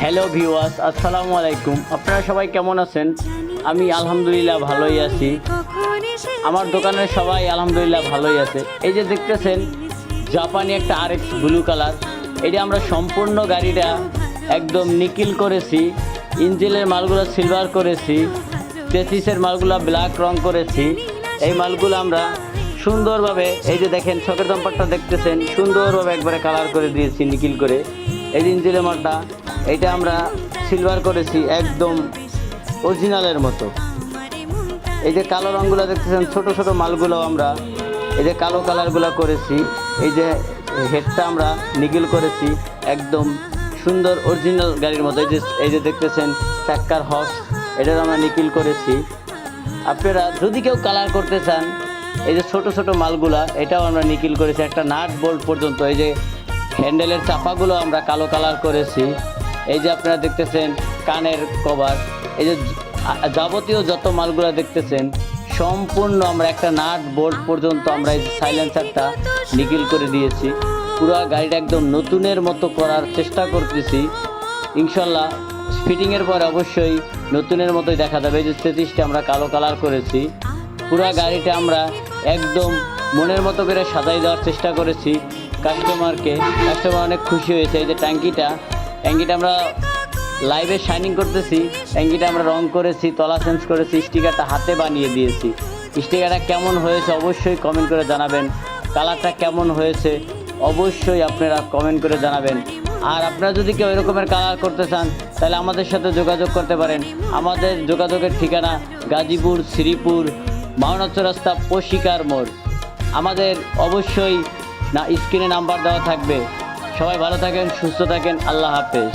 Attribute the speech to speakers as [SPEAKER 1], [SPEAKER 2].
[SPEAKER 1] Hello viewers, আসসালামু আলাইকুম। আপনারা সবাই কেমন আছেন? আমি আলহামদুলিল্লাহ ভালোই আছি। আমার দোকানের সবাই আলহামদুলিল্লাহ ভালোই আছে। এই যে দেখতেছেন জাপানি একটা RX ব্লু কালার, এটা আমরা সম্পূর্ণ গাড়িটা একদম নিকিল করেছি। ইঞ্জিনের মালগুলো সিলভার করেছি, চেসিসের মালগুলো ব্ল্যাক রং করেছি। এই মালগুলো আমরা সুন্দরভাবে, এই যে দেখেন শকের জাম্পারটা দেখতেছেন, সুন্দরভাবে একবারে কালার করে দিয়েছি নিকিল করে। এই যে ইঞ্জিনের মালটা, এটা আমরা সিলভার করেছি একদম অরিজিনালের মতো। এই যে কালো রঙগুলো দেখতেছেন, ছোট ছোট মালগুলো আমরা এই যে কালো কালারগুলো করেছি। এই যে হেডটা আমরা নিকিল করেছি একদম সুন্দর অরিজিনাল গাড়ির মতো। এই যে দেখতেছেন চাক্কার হস, এটাও আমরা নিকিল করেছি। আপনারা যদি কেউ কালার করতে চান, এই যে ছোট ছোট মালগুলা, এটাও আমরা নিকিল করেছি একটা নাট বোল্ট পর্যন্ত। এই যে হ্যান্ডেলের চাপাগুলো আমরা কালো কালার করেছি। এই যে আপনারা দেখতেছেন কানের কভার, এই যে যাবতীয় যত মালগুলো দেখতেছেন সম্পূর্ণ আমরা একটা নাট বোল্ট পর্যন্ত আমরা এই সাইলেন্সারটা নিকিল করে দিয়েছি। পুরো গাড়িটা একদম নতুনের মতো করার চেষ্টা করতেছি। ইনশাল্লাহ ফিটিংয়ের পরে অবশ্যই নতুনের মতোই দেখা যাবে। এই যে চেসিসটা আমরা কালো কালার করেছি। পুরো গাড়িটা আমরা একদম মনের মতো করে সাজাই দেওয়ার চেষ্টা করেছি কাস্টমার অনেক খুশি হয়েছে। এই যে ট্যাঙ্কিটা আমরা লাইভে শাইনিং করতেছি। ট্যাঙ্কিটা আমরা রং করেছি, তলা চেঞ্জ করেছি, স্টিকারটা হাতে বানিয়ে দিয়েছি। স্টিকারটা কেমন হয়েছে অবশ্যই কমেন্ট করে জানাবেন। কালারটা কেমন হয়েছে অবশ্যই আপনারা কমেন্ট করে জানাবেন। আর আপনারা যদি কেউ এরকমের কালার করতে চান তাহলে আমাদের সাথে যোগাযোগ করতে পারেন। আমাদের যোগাযোগের ঠিকানা গাজীপুর, শ্রীপুর, মাওনা চৌরাস্তা, পশিকার মোড়। আমাদের অবশ্যই স্ক্রিনে নাম্বার দেওয়া থাকবে। সবাই ভালো থাকেন, সুস্থ থাকেন। আল্লাহ হাফেজ।